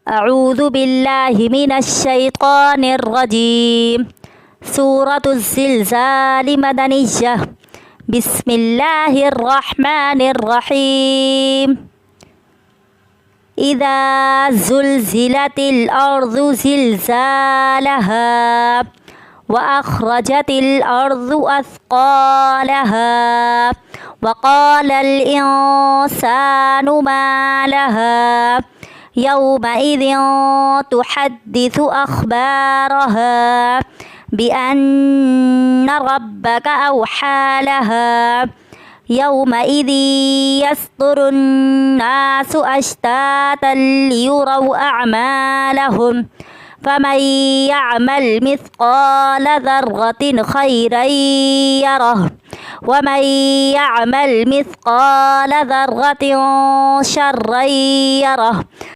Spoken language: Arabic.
أعوذ بالله من الشيطان الرجيم. سورة الزلزال مدنية. بسم الله الرحمن الرحيم. إذا زلزلت الأرض زلزالها وأخرجت الأرض أثقالها وقال الإنسان ما لها يومئذ تحدث أخبارها بأن ربك أوحى لها يومئذ يصدر الناس أشتاتا ليروا أعمالهم فمن يعمل مثقال ذرة خيرا يره ومن يعمل مثقال ذرة شرا يره.